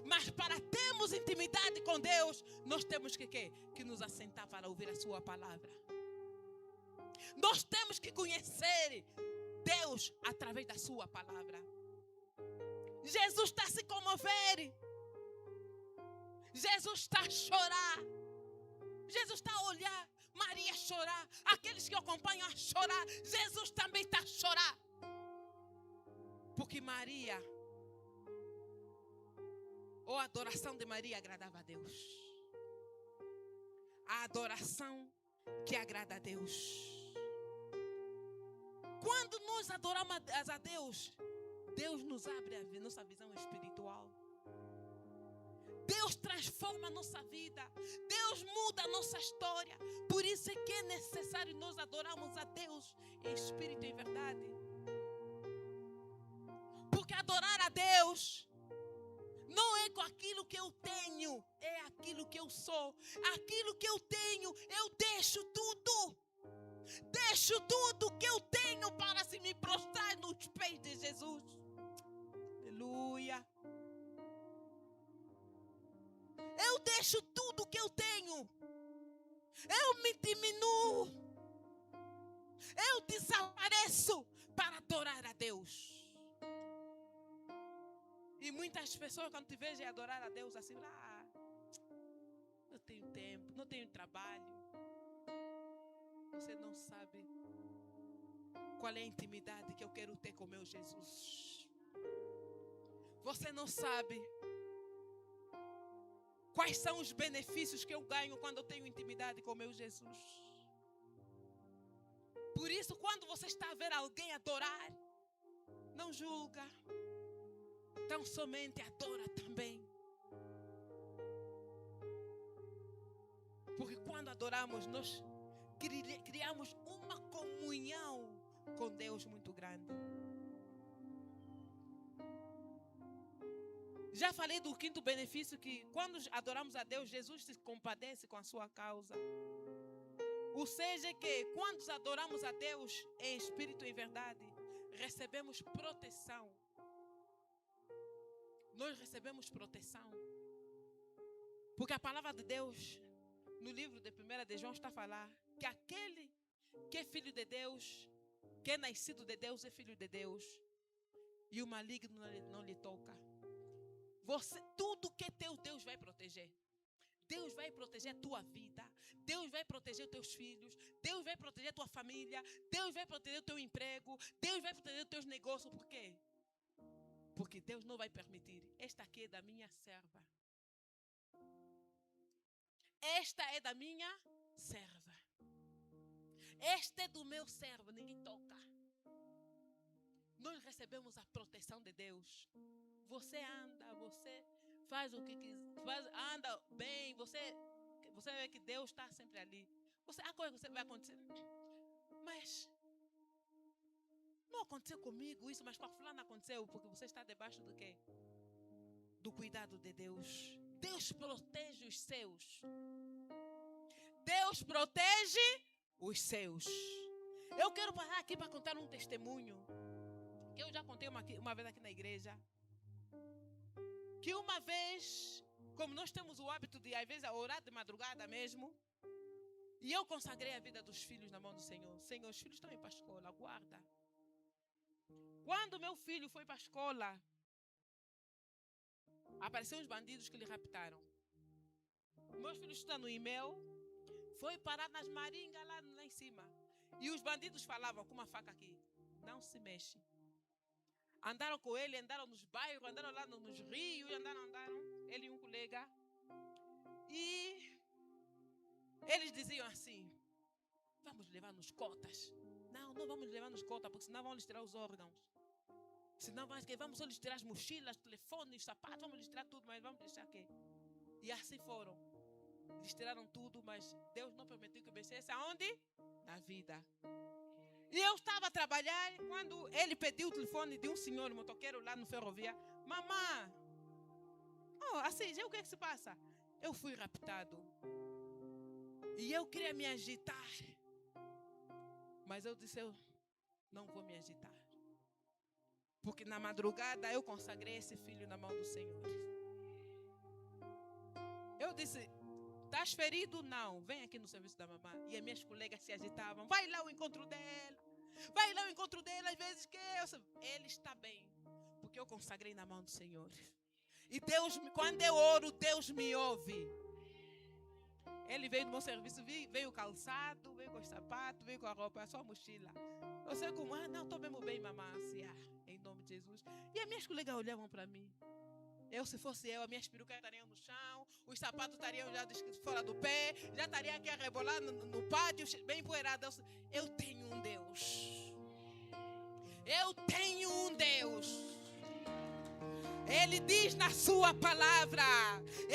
Mas para termos intimidade com Deus, nós temos que nos assentar para ouvir a sua palavra. Nós temos que conhecer Deus através da sua palavra. Jesus está a se comover. Jesus está a chorar. Jesus está a olhar Maria chorar. Aqueles que acompanham a chorar. Jesus também está a chorar. Porque Maria a adoração de Maria agradava a Deus. A adoração que agrada a Deus. Quando nós adoramos a Deus, Deus nos abre a nossa visão espiritual. Deus transforma a nossa vida. Deus muda a nossa história. Por isso é que é necessário nós adorarmos a Deus em espírito e em verdade. Porque adorar a Deus não é com aquilo que eu tenho, é aquilo que eu sou. Aquilo que eu tenho, eu deixo tudo. Deixo tudo que eu tenho para se me prostrar nos pés de Jesus. Aleluia. Eu deixo tudo que eu tenho. Eu me diminuo. Eu desapareço para adorar a Deus. E muitas pessoas, quando te veem adorar a Deus assim, não tenho tempo, não tenho trabalho. Você não sabe qual é a intimidade que eu quero ter com meu Jesus. Você não sabe quais são os benefícios que eu ganho quando eu tenho intimidade com meu Jesus. Por isso, quando você está a ver alguém adorar, não julga. Tão somente adora também. Porque quando adoramos, nós criamos uma comunhão com Deus muito grande. Já falei do quinto benefício, que quando adoramos a Deus, Jesus se compadece com a sua causa. Ou seja, que quando adoramos a Deus em espírito e em verdade, recebemos proteção. Nós recebemos proteção. Porque a palavra de Deus, no livro de 1 de João, está a falar que aquele que é filho de Deus, que é nascido de Deus, é filho de Deus. E o maligno não lhe toca. Tudo que é teu, Deus vai proteger. Deus vai proteger a tua vida. Deus vai proteger os teus filhos. Deus vai proteger a tua família. Deus vai proteger o teu emprego. Deus vai proteger os teus negócios. Por quê? Porque Deus não vai permitir. Esta aqui é da minha serva. Esta é da minha serva. Este é do meu servo. Ninguém toca. Nós recebemos a proteção de Deus. Você anda, você faz o que quiser, anda bem, você vê que Deus está sempre ali. Há coisa que vai acontecer. Mas não aconteceu comigo isso, mas com a fulana aconteceu, porque você está debaixo do quê? Do cuidado de Deus. Deus protege os seus. Deus protege os seus. Eu quero parar aqui para contar um testemunho que eu já contei uma vez aqui na igreja. Que uma vez, como nós temos o hábito de, às vezes, orar de madrugada mesmo, e eu consagrei a vida dos filhos na mão do Senhor. Senhor, os filhos estão indo para a escola, guarda. Quando meu filho foi para a escola, apareceram os bandidos que lhe raptaram. Meus filhos estão no e-mail, foi parar nas maringas lá em cima. E os bandidos falavam com uma faca aqui, não se mexe. Andaram com ele, andaram nos bairros, andaram lá nos rios, andaram, ele e um colega. E eles diziam assim, vamos levar nos cotas. Não vamos levar nos cotas, porque senão vão lhes tirar os órgãos. Senão vamos só lhes tirar as mochilas, telefones, sapatos, vamos lhes tirar tudo, mas vamos deixar aqui. E assim foram. Lhes tiraram tudo, mas Deus não permitiu que mexesse aonde? Na vida. E eu estava a trabalhar quando ele pediu o telefone de um senhor motoqueiro lá no ferrovia. Mamãe, assim, o que é que se passa? Eu fui raptado. E eu queria me agitar. Mas eu disse, eu não vou me agitar. Porque na madrugada eu consagrei esse filho na mão do Senhor. Eu disse, estás ferido? Não, vem aqui no serviço da mamãe. E as minhas colegas se agitavam. Vai lá ao encontro dela. Vai lá ao encontro dela. Às vezes que ele está bem. Porque eu consagrei na mão do Senhor. E Deus, quando eu oro, Deus me ouve. Ele veio no meu serviço, veio calçado, veio com os sapatos, veio com a roupa, só a mochila. Eu sei como, não, estou mesmo bem, mamãe. Assim, em nome de Jesus. E as minhas colegas olhavam para mim. Se fosse eu, as minhas perucas estariam no chão, os sapatos estariam já fora do pé, já estariam aqui a rebolar no pátio, bem empoeirado. Eu tenho um Deus. Eu tenho um Deus. Ele diz na sua palavra,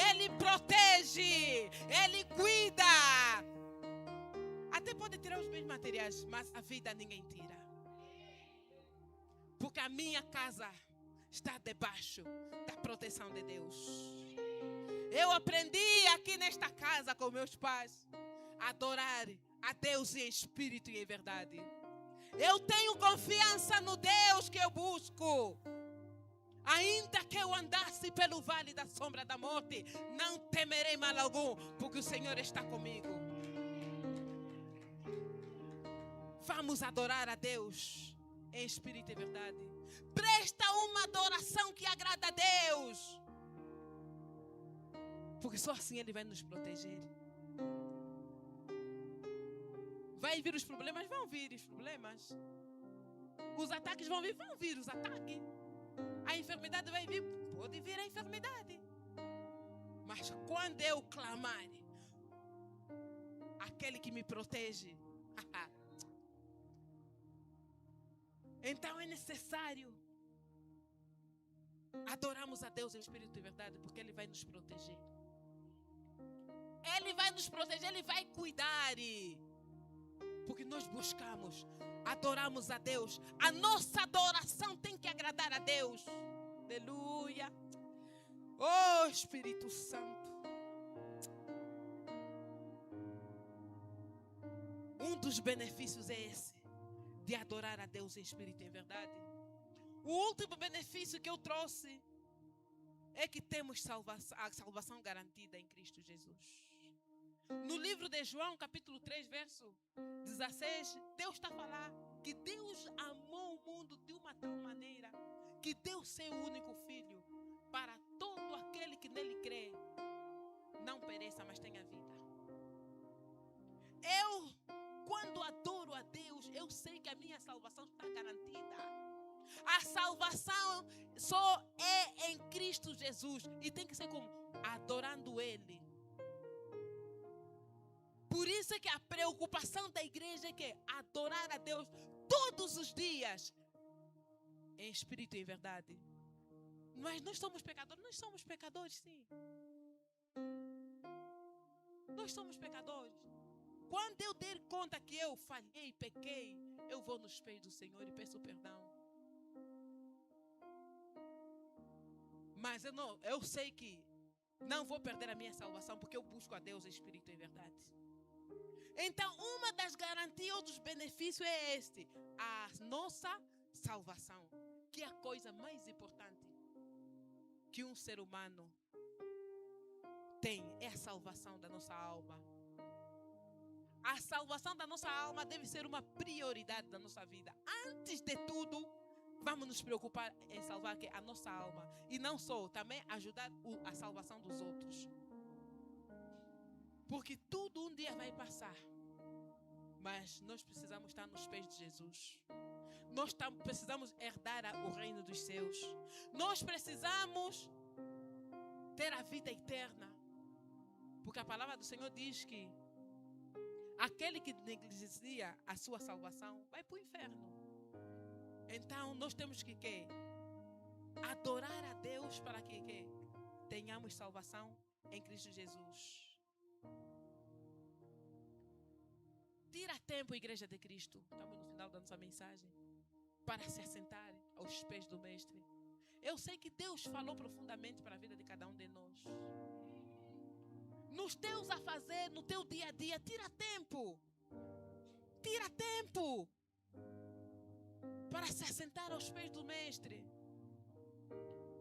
Ele protege, Ele cuida. Até pode tirar os bens materiais, mas a vida ninguém tira. Porque a minha casa está debaixo da proteção de Deus. Eu aprendi aqui nesta casa com meus pais a adorar a Deus em espírito e em verdade. Eu tenho confiança no Deus que eu busco. Ainda que eu andasse pelo vale da sombra da morte, não temerei mal algum, porque o Senhor está comigo. Vamos adorar a Deus em espírito e verdade. Presta uma adoração que agrada a Deus. Porque só assim Ele vai nos proteger. Vai vir os problemas? Vão vir os problemas. Os ataques vão vir? Vão vir os ataques. A enfermidade vai vir? Pode vir a enfermidade. Mas quando eu clamar, aquele que me protege, então é necessário adorarmos a Deus em espírito e verdade, porque Ele vai nos proteger. Ele vai nos proteger, Ele vai cuidar. Porque nós buscamos, adoramos a Deus. A nossa adoração tem que agradar a Deus. Aleluia. Oh, Espírito Santo. Um dos benefícios é esse, de adorar a Deus em espírito e em verdade. O último benefício que eu trouxe é que temos a salvação garantida em Cristo Jesus. No livro de João, capítulo 3, verso 16, Deus está a falar que Deus amou o mundo de uma tal maneira que deu seu único filho para todo aquele que nele crê não pereça, mas tenha vida. Quando adoro a Deus, eu sei que a minha salvação está garantida. A salvação só é em Cristo Jesus. E tem que ser como? Adorando Ele. Por isso é que a preocupação da igreja é que adorar a Deus todos os dias, em espírito e em verdade. Mas nós somos pecadores? Nós somos pecadores, sim. Nós somos pecadores. Quando eu der conta que eu falhei, pequei, eu vou nos pés do Senhor e peço perdão. Mas eu sei que não vou perder a minha salvação, porque eu busco a Deus em espírito e em verdade. Então, uma das garantias ou dos benefícios é este: a nossa salvação, que é a coisa mais importante que um ser humano tem, é a salvação da nossa alma. A salvação da nossa alma deve ser uma prioridade da nossa vida. Antes de tudo, vamos nos preocupar em salvar a nossa alma. E não só, também ajudar a salvação dos outros. Porque tudo um dia vai passar. Mas nós precisamos estar nos pés de Jesus. Nós precisamos herdar o reino dos céus. Nós precisamos ter a vida eterna. Porque a palavra do Senhor diz que aquele que negligencia a sua salvação vai para o inferno. Então nós temos que adorar a Deus para que tenhamos salvação em Cristo Jesus. Tira tempo, Igreja de Cristo, estamos no final da nossa mensagem, para se assentar aos pés do Mestre. Eu sei que Deus falou profundamente para a vida de cada um de nós. Nos teus a fazer, no teu dia a dia, tira tempo. Tira tempo para se assentar aos pés do Mestre.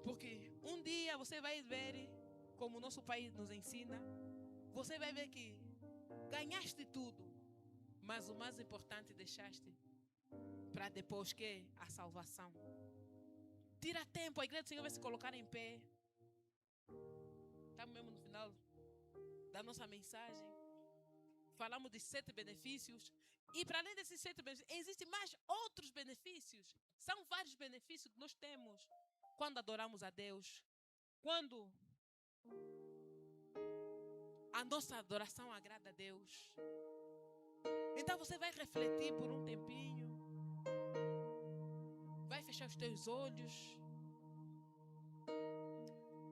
Porque um dia você vai ver, como o nosso Pai nos ensina, você vai ver que ganhaste tudo, mas o mais importante deixaste para depois a salvação. Tira tempo, a igreja do Senhor vai se colocar em pé. Estamos mesmo no final da nossa mensagem. Falamos de 7 benefícios. E para além desses 7 benefícios, existem mais outros benefícios. São vários benefícios que nós temos quando adoramos a Deus. quando a nossa adoração agrada a Deus, então você vai refletir por um tempinho, vai fechar os teus olhos,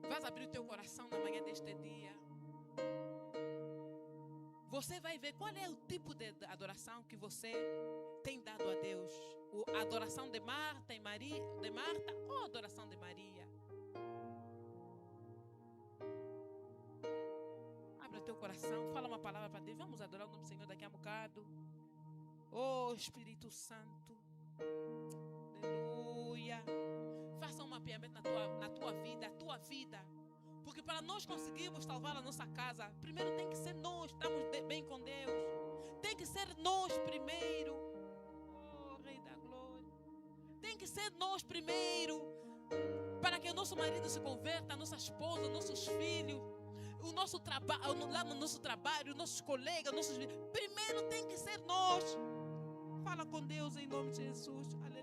vai abrir o teu coração na manhã deste dia. Você vai ver qual é o tipo de adoração que você tem dado a Deus. A adoração de Marta e Maria, de Marta, ou a adoração de Maria. Abra o teu coração, fala uma palavra para Deus. Vamos adorar o nome do Senhor daqui a um bocado. Oh Espírito Santo, aleluia. Faça um mapeamento na tua vida. Porque para nós conseguirmos salvar a nossa casa, primeiro tem que ser nós, estamos bem com Deus. Tem que ser nós primeiro. Oh, Rei da Glória. Tem que ser nós primeiro. Para que o nosso marido se converta, a nossa esposa, nossos filhos, o nosso trabalho, lá no nosso trabalho, nossos colegas, nossos... Primeiro tem que ser nós. Fala com Deus em nome de Jesus. Aleluia.